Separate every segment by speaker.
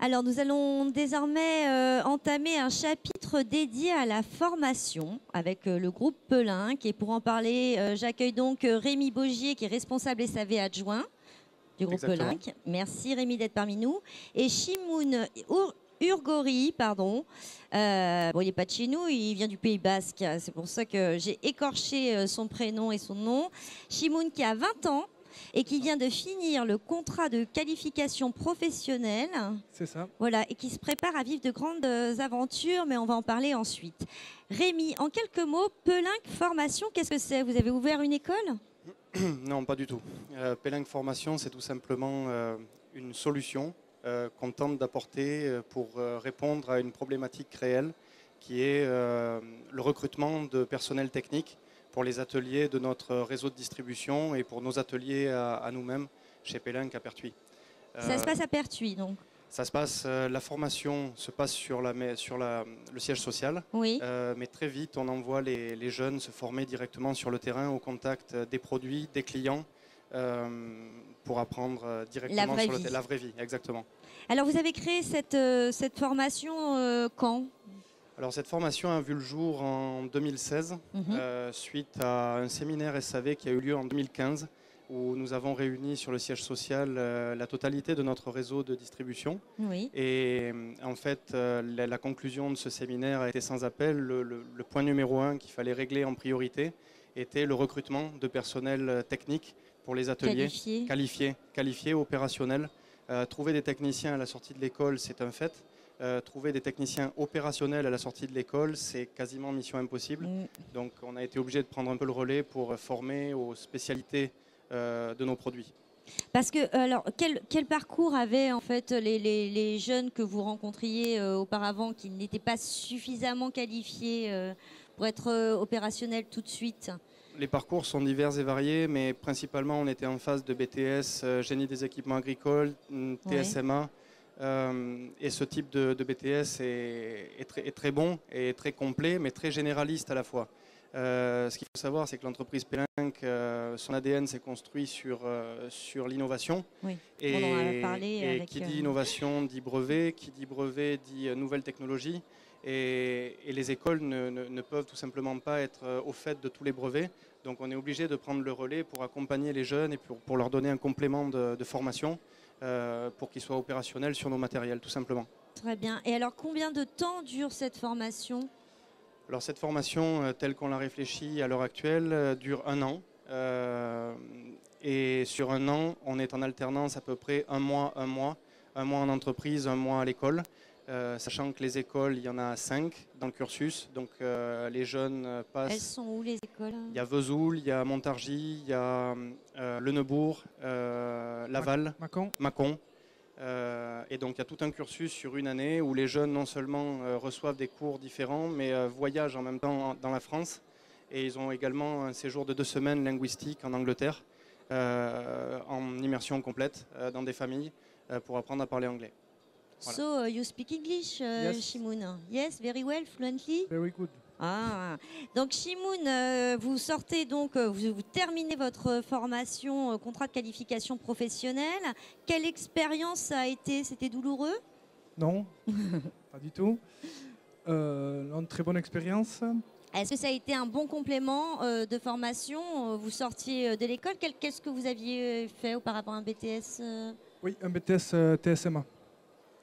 Speaker 1: Alors, nous allons désormais entamer un chapitre dédié à la formation avec le groupe Pelin. Et pour en parler, j'accueille donc Rémi Bogier, qui est responsable SAV adjoint du groupe Pelin. Merci Rémi d'être parmi nous. Et Shimoun Urgori, pardon. Bon, il n'est pas de chez nous, il vient du Pays Basque. C'est pour ça que j'ai écorché son prénom et son nom. Shimoun qui a 20 ans et qui vient de finir le contrat de qualification professionnelle.
Speaker 2: C'est ça.
Speaker 1: Voilà, et qui se prépare à vivre de grandes aventures, mais on va en parler ensuite. Rémi, en quelques mots, Pelin Formation, qu'est-ce que c'est? Vous avez ouvert une école?
Speaker 3: Non, pas du tout. Pelin Formation, c'est tout simplement une solution qu'on tente d'apporter pour répondre à une problématique réelle qui est le recrutement de personnel technique pour les ateliers de notre réseau de distribution et pour nos ateliers à nous-mêmes chez Pelin à Pertuis.
Speaker 1: Ça se passe à Pertuis, donc? Ça se passe,
Speaker 3: la formation se passe sur le siège social,
Speaker 1: oui.
Speaker 3: Mais très vite on envoie les jeunes se former directement sur le terrain au contact des produits, des clients, pour apprendre directement sur la vraie vie. Exactement.
Speaker 1: Alors vous avez créé cette formation quand?
Speaker 3: Alors cette formation a vu le jour en 2016, suite à un séminaire SAV qui a eu lieu en 2015, où nous avons réuni sur le siège social la totalité de notre réseau de distribution.
Speaker 1: Oui.
Speaker 3: Et en fait, la conclusion de ce séminaire a été sans appel. Le point numéro 1 qu'il fallait régler en priorité était le recrutement de personnel technique pour les ateliers. Qualifiés, opérationnels. Trouver des techniciens à la sortie de l'école, c'est un fait. Trouver des techniciens opérationnels à la sortie de l'école, c'est quasiment mission impossible. Donc on a été obligé de prendre un peu le relais pour former aux spécialités de nos produits.
Speaker 1: Parce que, alors, quel parcours avaient en fait les jeunes que vous rencontriez auparavant qui n'étaient pas suffisamment qualifiés pour être opérationnels tout de suite?
Speaker 3: Les parcours sont divers et variés, mais principalement on était en phase de BTS, génie des équipements agricoles, TSMA. Et ce type de BTS est très bon et très complet, mais très généraliste à la fois. Ce qu'il faut savoir, c'est que l'entreprise Pelin, son ADN s'est construit sur l'innovation.
Speaker 1: Oui,
Speaker 3: et,
Speaker 1: on en a parlé
Speaker 3: et qui dit innovation dit brevet, qui dit brevet dit nouvelle technologie. Et les écoles ne peuvent tout simplement pas être au fait de tous les brevets. Donc on est obligé de prendre le relais pour accompagner les jeunes et pour leur donner un complément de formation pour qu'ils soient opérationnels sur nos matériels, tout simplement.
Speaker 1: Très bien. Et alors, combien de temps dure cette formation?
Speaker 3: Alors cette formation, telle qu'on l'a réfléchie à l'heure actuelle, dure 1 an. Et sur 1 an, on est en alternance à peu près un mois en entreprise, 1 mois à l'école. Sachant que les écoles, il y en a 5 dans le cursus, donc les jeunes passent...
Speaker 1: Elles sont où les écoles?
Speaker 3: Il y a Vesoul, il y a Montargis, il y a Le Neubourg, Laval, Mâcon. Et donc il y a tout un cursus sur 1 année où les jeunes non seulement reçoivent des cours différents, mais voyagent en même temps dans la France. Et ils ont également un séjour de 2 semaines linguistique en Angleterre, en immersion complète dans des familles pour apprendre à parler anglais.
Speaker 1: Voilà. So, you speak English, yes. Shimoun? Yes, very well, fluently?
Speaker 2: Very good.
Speaker 1: Ah, donc Shimoun, vous sortez donc, vous terminez votre formation contrat de qualification professionnelle. Quelle expérience ça a été? C'était douloureux?
Speaker 2: Non, pas du tout. Une très bonne expérience.
Speaker 1: Est-ce que ça a été un bon complément de formation? Vous sortiez de l'école. Qu'est-ce que vous aviez fait auparavant? Un BTS
Speaker 2: Oui, un BTS TSMA.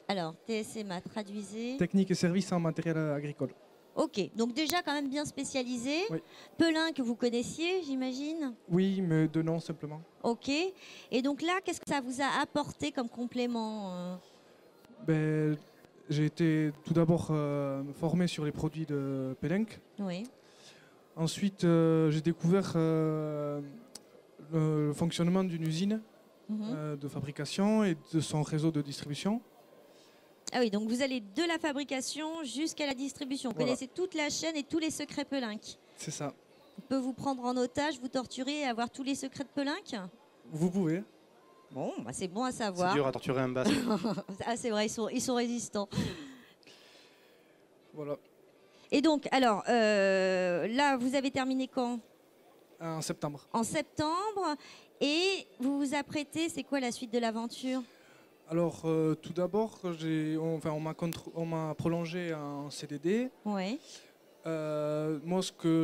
Speaker 1: Alors, TSMA, traduisez.
Speaker 2: Technique et services en matériel agricole.
Speaker 1: Ok, donc déjà quand même bien spécialisé.
Speaker 2: Oui.
Speaker 1: Pelin que vous connaissiez, j'imagine?
Speaker 2: Oui, mais de nom simplement.
Speaker 1: Ok, et donc là, qu'est-ce que ça vous a apporté comme complément?
Speaker 2: J'ai été tout d'abord formé sur les produits de Pelin.
Speaker 1: Oui.
Speaker 2: Ensuite, j'ai découvert le fonctionnement d'une usine de fabrication et de son réseau de distribution.
Speaker 1: Ah oui, donc vous allez de la fabrication jusqu'à la distribution. Vous connaissez toute la chaîne et tous les secrets Pelin.
Speaker 2: C'est ça.
Speaker 1: On peut vous prendre en otage, vous torturer et avoir tous les secrets de Pelin?
Speaker 2: Vous pouvez.
Speaker 1: Bon, bah c'est bon à savoir.
Speaker 3: C'est dur à torturer un basque.
Speaker 1: Ah c'est vrai, ils sont résistants.
Speaker 2: Voilà.
Speaker 1: Et donc, alors, là, vous avez terminé quand?
Speaker 2: En septembre.
Speaker 1: En septembre. Et vous vous apprêtez, c'est quoi la suite de l'aventure?
Speaker 2: Alors, tout d'abord, on m'a prolongé en CDD.
Speaker 1: Ouais.
Speaker 2: Moi, ce que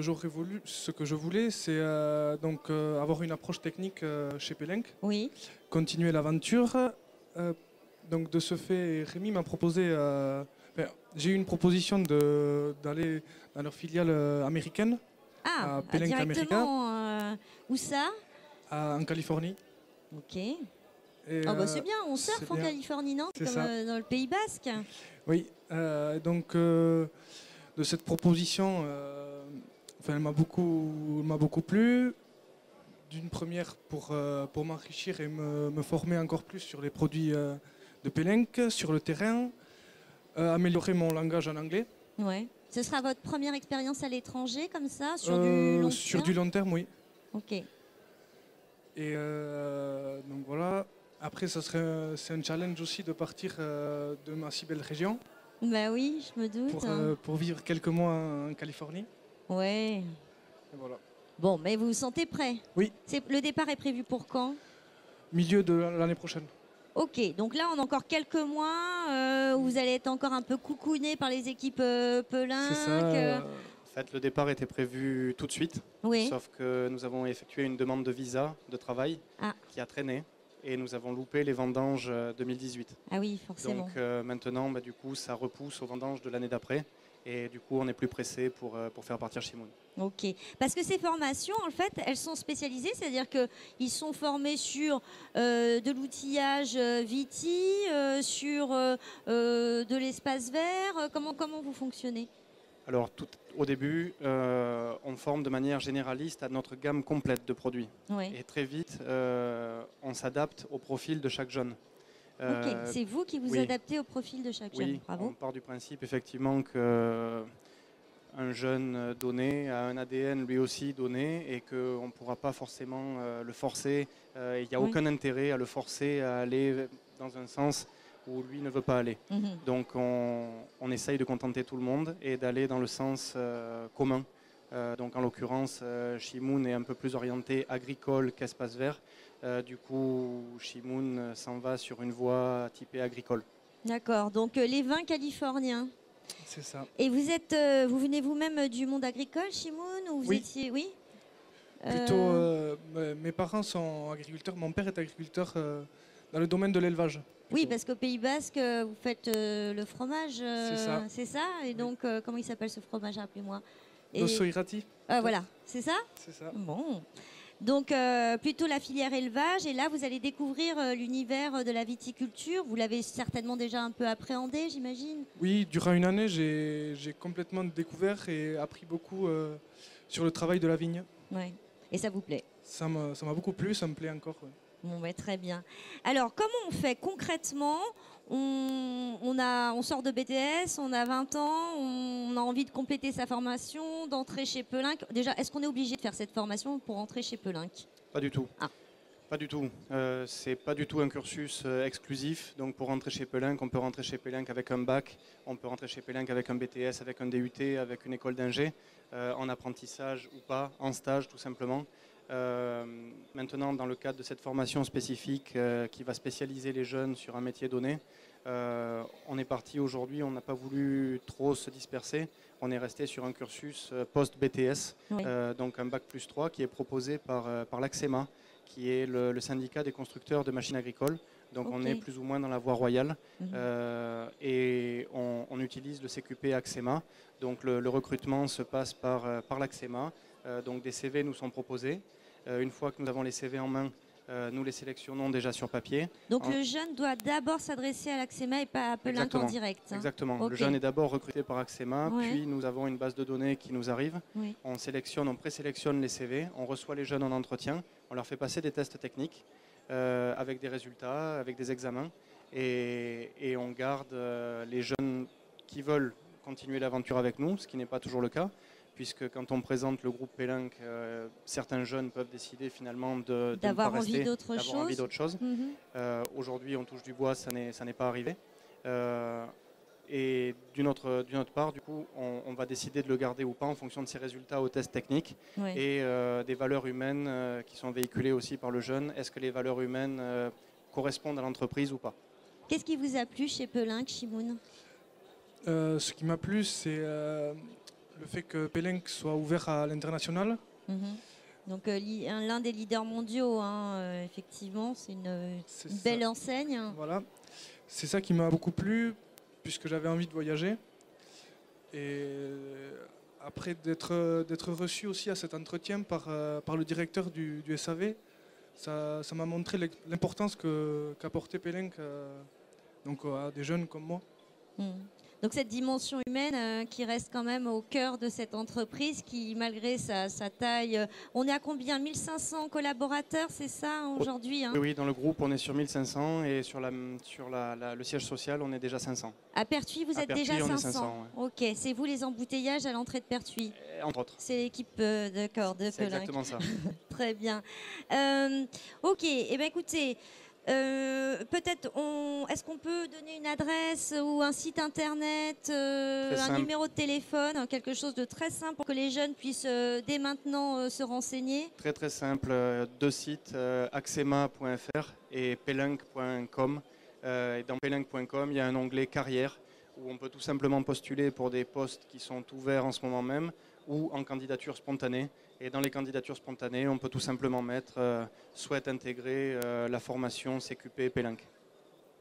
Speaker 2: je voulais, c'est avoir une approche technique chez Pellenc,
Speaker 1: Oui.
Speaker 2: continuer l'aventure. Donc, de ce fait, Rémi m'a proposé. J'ai eu une proposition d'aller dans leur filiale américaine, à Pellenc America,
Speaker 1: directement, où ça?
Speaker 2: en Californie.
Speaker 1: Ok.
Speaker 2: Et,
Speaker 1: C'est bien, on surfe en Californie, non?
Speaker 2: C'est
Speaker 1: comme
Speaker 2: ça.
Speaker 1: Dans le Pays Basque.
Speaker 2: Oui, donc de cette proposition, elle m'a beaucoup plu. D'une première pour m'enrichir et me former encore plus sur les produits de Pellenc, sur le terrain, améliorer mon langage en anglais.
Speaker 1: Ouais. Ce sera votre première expérience à l'étranger comme ça, sur du long terme?
Speaker 2: Sur du long terme, oui.
Speaker 1: Ok.
Speaker 2: Et donc voilà. Après, c'est un challenge aussi de partir de ma si belle région.
Speaker 1: Bah oui, je me doute.
Speaker 2: Pour vivre quelques mois en Californie.
Speaker 1: Ouais.
Speaker 2: Et voilà.
Speaker 1: Bon, mais vous vous sentez prêt?
Speaker 2: Oui.
Speaker 1: Le départ est prévu pour quand?
Speaker 2: Milieu de l'année prochaine.
Speaker 1: Ok, donc là on a encore quelques mois où vous allez être encore un peu coucouné par les équipes Pellenc.
Speaker 2: C'est ça.
Speaker 3: En fait, le départ était prévu tout de suite,
Speaker 1: Oui.
Speaker 3: sauf que nous avons effectué une demande de visa de travail qui a traîné et nous avons loupé les vendanges 2018.
Speaker 1: Ah oui, forcément.
Speaker 3: Donc maintenant, du coup, ça repousse aux vendanges de l'année d'après. Et du coup, on est plus pressé pour faire partir Shimoun.
Speaker 1: Ok. Parce que ces formations, en fait, elles sont spécialisées, c'est-à-dire qu'ils sont formés sur de l'outillage Viti, sur de l'espace vert. Comment vous fonctionnez?
Speaker 3: Alors, au début, on forme de manière généraliste à notre gamme complète de produits.
Speaker 1: Oui.
Speaker 3: Et très vite, on s'adapte au profil de chaque jeune.
Speaker 1: Ok, c'est vous qui vous adaptez au profil de chaque jeune. Bravo.
Speaker 3: On part du principe effectivement qu'un jeune donné a un ADN lui aussi donné et qu'on ne pourra pas forcément le forcer. Il n'y a aucun intérêt à le forcer à aller dans un sens où lui ne veut pas aller. Donc on essaye de contenter tout le monde et d'aller dans le sens commun. Donc en l'occurrence, Shimoun est un peu plus orienté agricole qu'espace vert. Du coup, Shimoun s'en va sur une voie typée agricole.
Speaker 1: D'accord, donc les vins californiens.
Speaker 2: C'est ça.
Speaker 1: Et vous venez vous-même du monde agricole, Shimoun, ou vous étiez, oui.
Speaker 2: Plutôt, mes parents sont agriculteurs. Mon père est agriculteur dans le domaine de l'élevage.
Speaker 1: Oui, parce qu'au Pays Basque, vous faites le fromage. C'est ça. Et donc, comment il s'appelle ce fromage? Rappelez-moi.
Speaker 2: Dosso Irati.
Speaker 1: Voilà, c'est ça?
Speaker 2: C'est ça.
Speaker 1: Bon. Donc, plutôt la filière élevage. Et là, vous allez découvrir l'univers de la viticulture. Vous l'avez certainement déjà un peu appréhendé, j'imagine?
Speaker 2: Oui, durant une année, j'ai complètement découvert et appris beaucoup sur le travail de la vigne.
Speaker 1: Ouais. Et ça vous plaît?
Speaker 2: Ça m'a beaucoup plu, ça me plaît encore. Ouais.
Speaker 1: Bon, très bien. Alors, comment on fait concrètement? On sort de BTS, on a 20 ans, on a envie de compléter sa formation, d'entrer chez Pellenc. Déjà, est-ce qu'on est obligé de faire cette formation pour entrer chez Pellenc?
Speaker 3: Pas du tout. Pas du tout. C'est pas du tout un cursus exclusif. Donc pour rentrer chez Pellenc, on peut rentrer chez Pellenc avec un bac, on peut rentrer chez Pellenc avec un BTS, avec un DUT, avec une école d'ingé, en apprentissage ou pas, en stage tout simplement. Maintenant, dans le cadre de cette formation spécifique qui va spécialiser les jeunes sur un métier donné, on est parti aujourd'hui, on n'a pas voulu trop se disperser. On est resté sur un cursus post-BTS, donc un bac plus 3 qui est proposé par l'ACSEMA, qui est le syndicat des constructeurs de machines agricoles. Donc on est plus ou moins dans la voie royale et on utilise le CQP ACSEMA. Donc le recrutement se passe par l'ACSEMA. Donc des CV nous sont proposés. Une fois que nous avons les CV en main, nous les sélectionnons déjà sur papier.
Speaker 1: Donc le jeune doit d'abord s'adresser à l'ACSEMA et pas à Pellenc en direct.
Speaker 2: Exactement.
Speaker 3: Le jeune est d'abord recruté par ACSEMA, puis nous avons une base de données qui nous arrive. On présélectionne les CV, on reçoit les jeunes en entretien, on leur fait passer des tests techniques avec des résultats, avec des examens, et on garde les jeunes qui veulent continuer l'aventure avec nous, ce qui n'est pas toujours le cas. Puisque quand on présente le groupe Pellenc, certains jeunes peuvent décider finalement
Speaker 1: d'avoir envie d'autre chose.
Speaker 3: Aujourd'hui, on touche du bois, ça n'est pas arrivé. Et d'une autre part, du coup, on va décider de le garder ou pas en fonction de ses résultats aux tests techniques et des valeurs humaines qui sont véhiculées aussi par le jeune. Est-ce que les valeurs humaines correspondent à l'entreprise ou pas?
Speaker 1: Qu'est-ce qui vous a plu chez Pellenc, Chimoun?
Speaker 2: Ce qui m'a plu, c'est le fait que Pellenc soit ouvert à l'international.
Speaker 1: Donc l'un des leaders mondiaux, hein, effectivement, c'est une belle enseigne.
Speaker 2: Voilà, c'est ça qui m'a beaucoup plu, puisque j'avais envie de voyager. Et après d'être reçu aussi à cet entretien par le directeur du SAV, ça m'a montré l'importance qu'apportait Pellenc donc à des jeunes comme moi.
Speaker 1: Donc cette dimension humaine qui reste quand même au cœur de cette entreprise qui, malgré sa taille, on est à combien? 1500 collaborateurs, c'est ça aujourd'hui, hein?
Speaker 3: Oui, dans le groupe, on est sur 1500 et sur le siège social, on est déjà 500.
Speaker 1: À Pertuis, vous êtes déjà 500, 500 ouais. Ok, c'est vous les embouteillages à l'entrée de Pertuis?
Speaker 3: Entre autres.
Speaker 1: C'est l'équipe de Pellenc.
Speaker 3: C'est exactement ça.
Speaker 1: Très bien. Ok, eh bien écoutez... peut-être, est-ce qu'on peut donner une adresse ou un site internet, un numéro de téléphone, quelque chose de très simple pour que les jeunes puissent dès maintenant se renseigner?
Speaker 3: Très très simple, 2 sites, axema.fr et pellenc.com. Et dans pellenc.com, il y a un onglet carrière où on peut tout simplement postuler pour des postes qui sont ouverts en ce moment même ou en candidature spontanée. Et dans les candidatures spontanées, on peut tout simplement mettre souhaite intégrer la formation CQP Pellenc.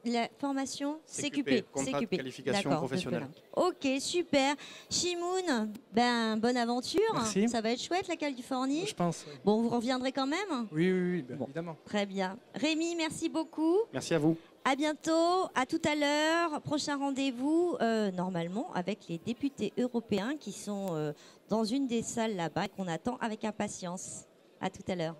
Speaker 1: La formation CQP,
Speaker 3: contrat de qualification professionnelle.
Speaker 1: Ok, super. Chimoun, bonne aventure.
Speaker 2: Merci.
Speaker 1: Ça va être chouette la Californie.
Speaker 2: Je pense. Oui.
Speaker 1: Bon, vous reviendrez quand même?
Speaker 2: Oui, bon. Évidemment.
Speaker 1: Très bien. Rémi, merci beaucoup.
Speaker 3: Merci à vous.
Speaker 1: À bientôt, à tout à l'heure. Prochain rendez-vous, normalement, avec les députés européens qui sont dans une des salles là-bas et qu'on attend avec impatience. À tout à l'heure.